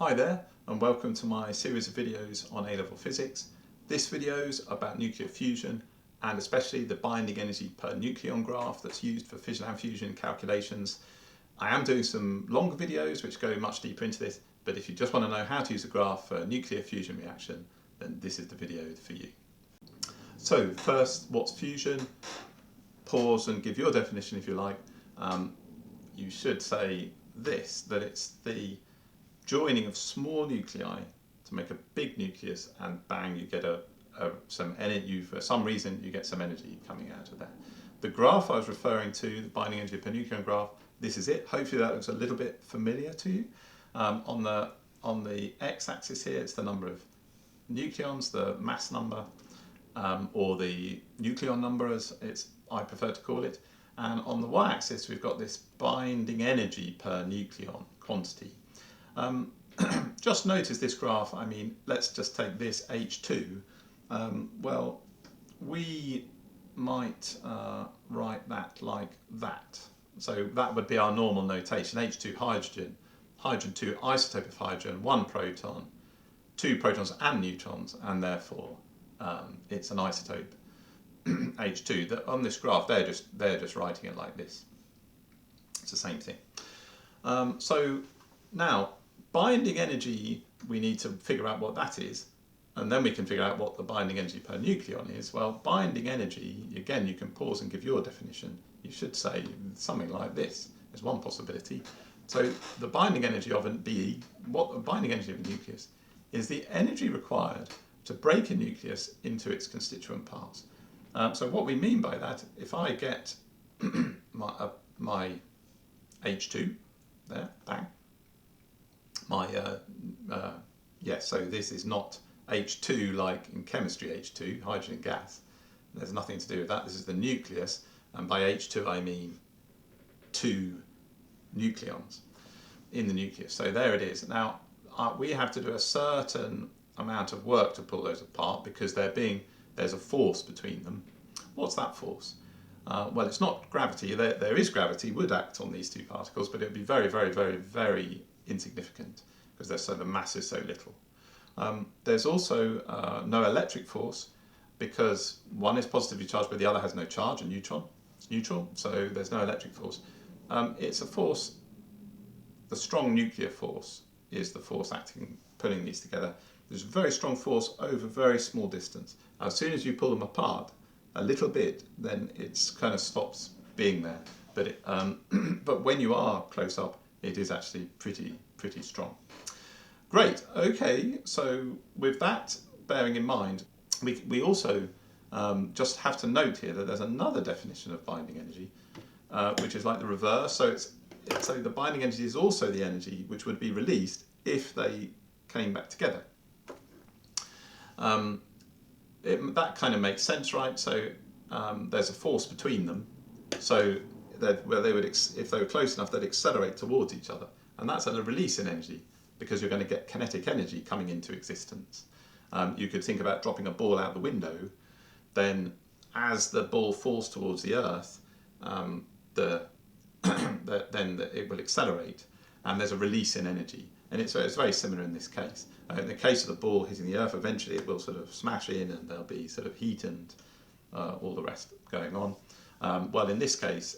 Hi there, and welcome to my series of videos on A-level physics. This video is about nuclear fusion and especially the binding energy per nucleon graph that's used for fission and fusion calculations. I am doing some longer videos which go much deeper into this, but if you just want to know how to use a graph for a nuclear fusion reaction, then this is the video for you. So first, what's fusion? Pause and give your definition if you like. You should say this, that it's the joining of small nuclei to make a big nucleus, and bang, you get some energy. For some reason you get some energy coming out of that. The graph I was referring to, the binding energy per nucleon graph, this is it. Hopefully that looks a little bit familiar to you. On the x-axis here, it's the number of nucleons, the mass number, or the nucleon number as I prefer to call it. And on the y-axis we've got this binding energy per nucleon quantity. Just notice this graph. I mean, let's just take this H2. Well, we might write that like that. So that would be our normal notation. H2 hydrogen, hydrogen 2 isotope of hydrogen, 1 proton, 2 protons and neutrons, and therefore it's an isotope H2. That on this graph they're just writing it like this. It's the same thing. So now, binding energy, we need to figure out what that is, and then we can figure out what the binding energy per nucleon is. Well, binding energy, again, you can pause and give your definition. You should say something like this is one possibility. So the binding energy of a BE, what the binding energy of a nucleus is the energy required to break a nucleus into its constituent parts. So what we mean by that, if I get my H2 there, bang, so this is not H2 like in chemistry H2, hydrogen gas. There's nothing to do with that. This is the nucleus, and by H2 I mean 2 nucleons in the nucleus. So there it is. Now we have to do a certain amount of work to pull those apart because there's a force between them. What's that force? Well, it's not gravity. There is gravity, would act on these two particles, but it would be very, very, very, very insignificant because the mass is so little. There's also no electric force because one is positively charged but the other has no charge, a neutron. It's neutral, so there's no electric force. It's a force, the strong nuclear force is the force pulling these together. There's a very strong force over very small distance. As soon as you pull them apart a little bit, then it kind of stops being there. But but when you are close up, it is actually pretty strong. Great. Okay. So with that bearing in mind, we also just have to note here that there's another definition of binding energy, which is like the reverse. So so the binding energy is also the energy which would be released if they came back together. That kind of makes sense, right? So there's a force between them, so that if they were close enough, they'd accelerate towards each other, and that's a release in energy because you're going to get kinetic energy coming into existence. You could think about dropping a ball out the window, then as the ball falls towards the earth, then it will accelerate, and there's a release in energy. And it's very similar in this case. In the case of the ball hitting the earth, eventually it will sort of smash in and there'll be sort of heat and all the rest going on. Well, in this case,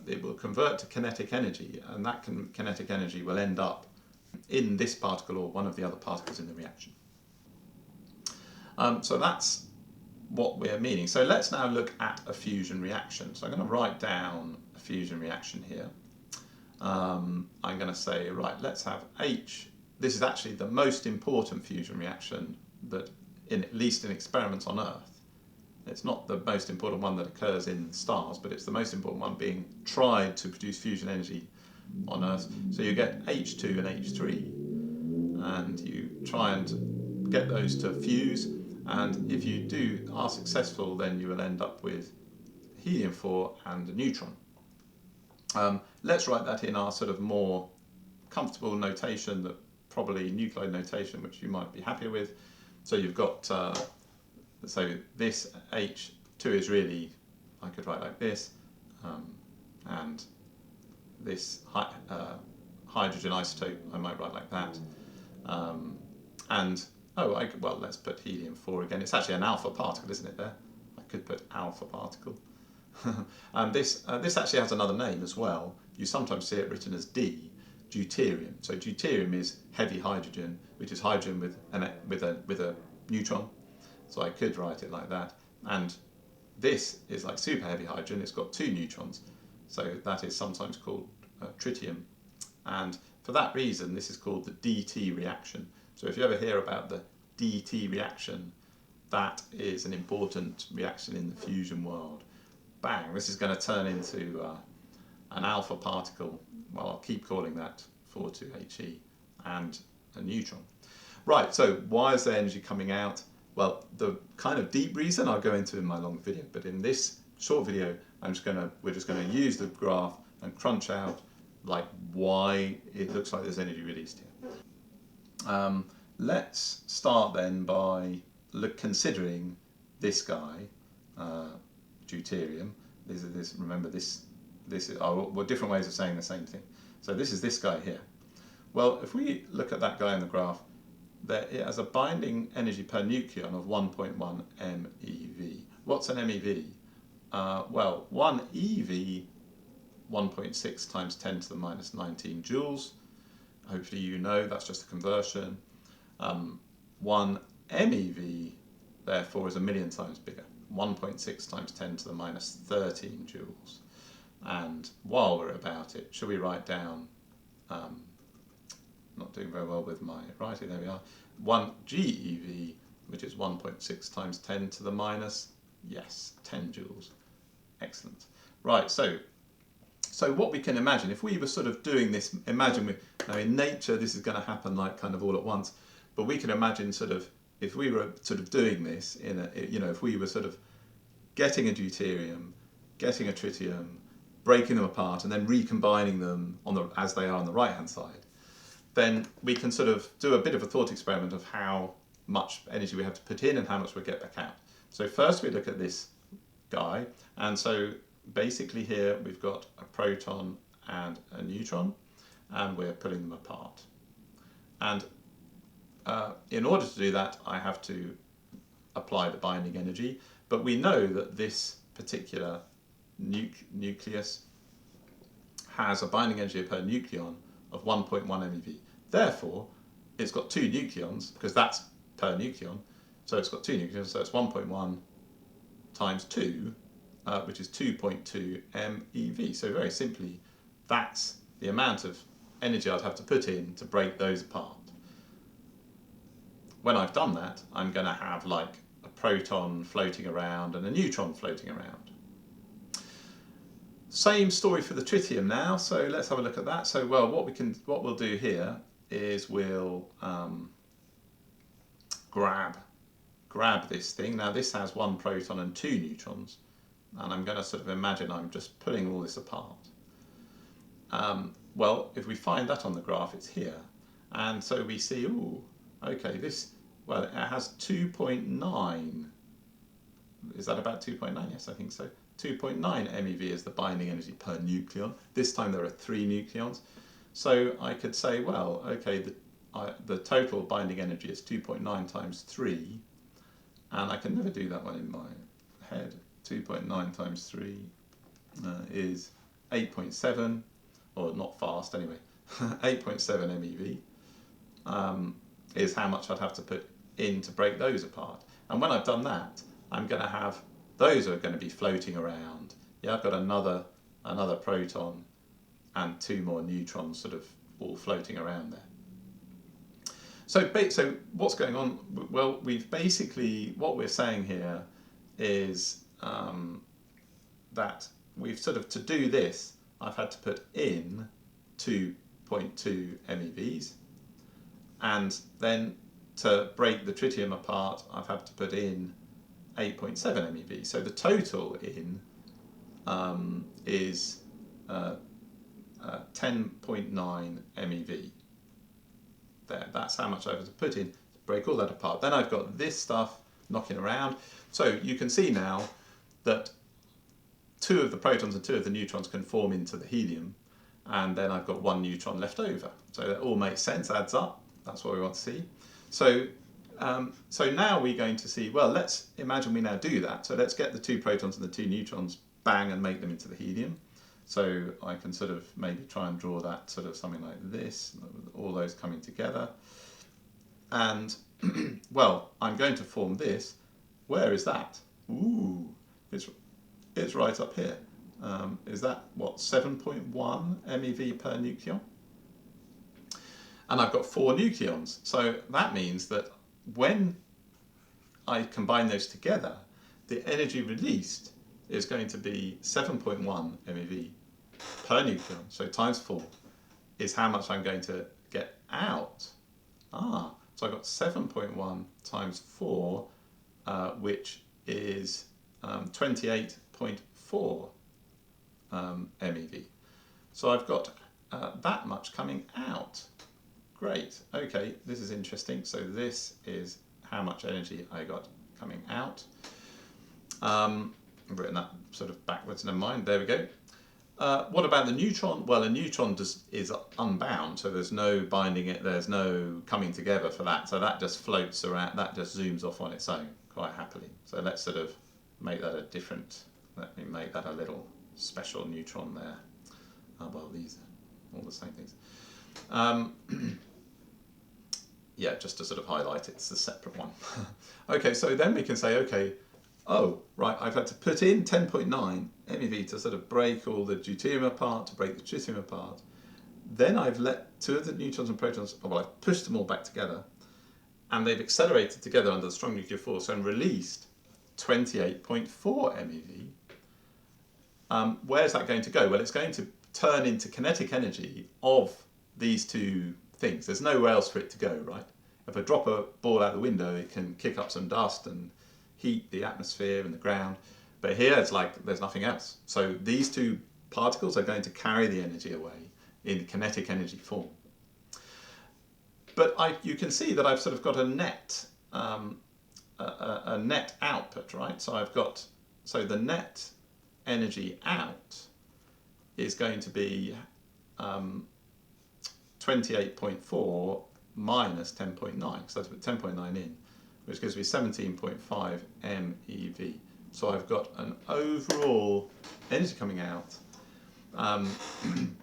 it will convert to kinetic energy, and that kinetic energy will end up in this particle or one of the other particles in the reaction. So that's what we're meaning. So let's now look at a fusion reaction. So I'm going to write down a fusion reaction here. I'm going to say, right, let's have H. This is actually the most important fusion reaction that, at least in experiments on Earth. It's not the most important one that occurs in stars, but it's the most important one being tried to produce fusion energy on Earth. So you get H2 and H3, and you try and get those to fuse, and if you are successful, then you will end up with helium-4 and a neutron. Let's write that in our sort of more comfortable notation, that probably nuclide notation, which you might be happier with. So you've got, so this H2 is really, I could write like this, and this hydrogen isotope I might write like that. Well, let's put helium-4 again. It's actually an alpha particle, isn't it there? I could put alpha particle. And this actually has another name as well. You sometimes see it written as D, deuterium. So deuterium is heavy hydrogen, which is hydrogen with a neutron. So I could write it like that. And this is like super heavy hydrogen. It's got 2 neutrons. So that is sometimes called tritium. And for that reason, this is called the DT reaction. So if you ever hear about the DT reaction, that is an important reaction in the fusion world. Bang, this is going to turn into an alpha particle. Well, I'll keep calling that 42He and a neutron. Right, so why is there energy coming out? Well, the kind of deep reason I'll go into in my long video, but in this short video, we're just going to use the graph and crunch out like why it looks like there's energy released here. Let's start then by considering this guy, deuterium. Remember this is different ways of saying the same thing. So this is this guy here. Well, if we look at that guy in the graph, it has a binding energy per nucleon of 1.1 MeV. What's an MeV? Well, 1 EV, 1.6 times 10 to the minus 19 joules. Hopefully you know that's just a conversion. 1 MeV, therefore, is a million times bigger. 1.6 times 10 to the minus 13 joules. And while we're about it, should we write down, not doing very well with my writing, there we are, 1 GeV, which is 1.6 times 10 to the minus, yes, 10 joules. Excellent. Right, so what we can imagine, if we were sort of doing this, now in nature this is going to happen like kind of all at once, but we can imagine sort of, if we were sort of doing this if we were sort of getting a deuterium, getting a tritium, breaking them apart and then recombining them as they are on the right hand side, then we can sort of do a bit of a thought experiment of how much energy we have to put in and how much we get back out. So first we look at this guy, and so basically here we've got a proton and a neutron, and we're pulling them apart. And in order to do that, I have to apply the binding energy, but we know that this particular nucleus has a binding energy per nucleon of 1.1 MeV. Therefore, it's got 2 nucleons, because that's per nucleon, so it's got 2 nucleons, so it's 1.1 times 2, which is 2.2 MeV. So very simply, that's the amount of energy I'd have to put in to break those apart. When I've done that, I'm going to have like a proton floating around and a neutron floating around. Same story for the tritium now, so let's have a look at that. So well, what we'll do here is we'll grab this thing. Now this has 1 proton and 2 neutrons, and I'm going to sort of imagine I'm just pulling all this apart. Well, if we find that on the graph, it's here, and so we see, ooh, okay, it has 2.9. Is that about 2.9? Yes, I think so. 2.9 MeV is the binding energy per nucleon. This time there are 3 nucleons. So I could say, well, okay, the total binding energy is 2.9 times 3, and I can never do that one in my head. 2.9 times 3 is 8.7, or not fast anyway, 8.7 MeV is how much I'd have to put in to break those apart. And when I've done that, I'm going to have, those are going to be floating around. Yeah, I've got another proton and 2 more neutrons sort of all floating around there. So what's going on? Well, what we're saying here is that we've sort of, to do this, I've had to put in 2.2 MeVs, and then to break the tritium apart, I've had to put in 8.7 MeV. So the total in is 10.9 MeV. There, that's how much I have to put in to break all that apart. Then I've got this stuff knocking around. So you can see now that 2 of the protons and 2 of the neutrons can form into the helium, and then I've got 1 neutron left over. So that all makes sense, adds up. That's what we want to see. So, so now we're going to see, well, let's imagine we now do that. So let's get the 2 protons and the 2 neutrons, bang, and make them into the helium. So I can sort of maybe try and draw that sort of something like this, all those coming together. And, well, I'm going to form this. Where is that? Ooh, it's right up here. Is that, what, 7.1 MeV per nucleon? And I've got 4 nucleons. So that means that when I combine those together, the energy released is going to be 7.1 MeV per nucleon. So times 4 is how much I'm going to get out. So I've got 7.1 times 4, which is 28.4 MeV. So I've got that much coming out. Great, okay, this is interesting. So this is how much energy I got coming out. I've written that sort of backwards, never mind, there we go. What about the neutron? Well, a neutron is unbound, so there's no binding it, there's no coming together for that, so that just floats around, that just zooms off on its own quite happily. So let's sort of make that a different, let me make that a little special neutron there. Well, these are all the same things. Yeah, just to sort of highlight it's a separate one. Okay, so then we can say, okay, oh, right, I've had to put in 10.9 MeV to sort of break all the deuterium apart, to break the tritium apart. Then I've let 2 of the neutrons and protons, well, I've pushed them all back together, and they've accelerated together under the strong nuclear force and released 28.4 MeV. Where's that going to go? Well, it's going to turn into kinetic energy of these 2 things. There's nowhere else for it to go, right? If I drop a ball out the window, it can kick up some dust and heat the atmosphere and the ground. But here it's like there's nothing else. So these 2 particles are going to carry the energy away in kinetic energy form. But you can see that I've sort of got a net output, right? So I've got, so the net energy out is going to be 28.4 minus 10.9, so that's put 10.9 in, which gives me 17.5 MeV. So I've got an overall energy coming out,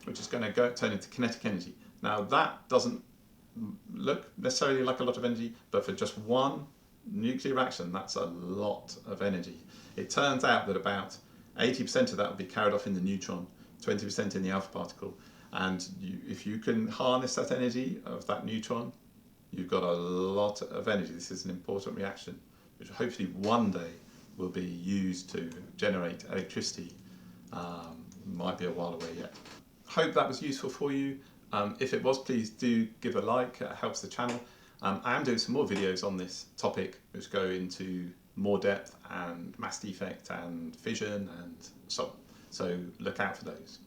which is going to turn into kinetic energy. Now that doesn't look necessarily like a lot of energy, but for just one nuclear reaction, that's a lot of energy. It turns out that about 80% of that will be carried off in the neutron, 20% in the alpha particle, and if you can harness that energy of that neutron, you've got a lot of energy. This is an important reaction, which hopefully one day will be used to generate electricity. Might be a while away yet. Hope that was useful for you. If it was, please do give a like, it helps the channel. I am doing some more videos on this topic which go into more depth and mass defect and fission and so on. So look out for those.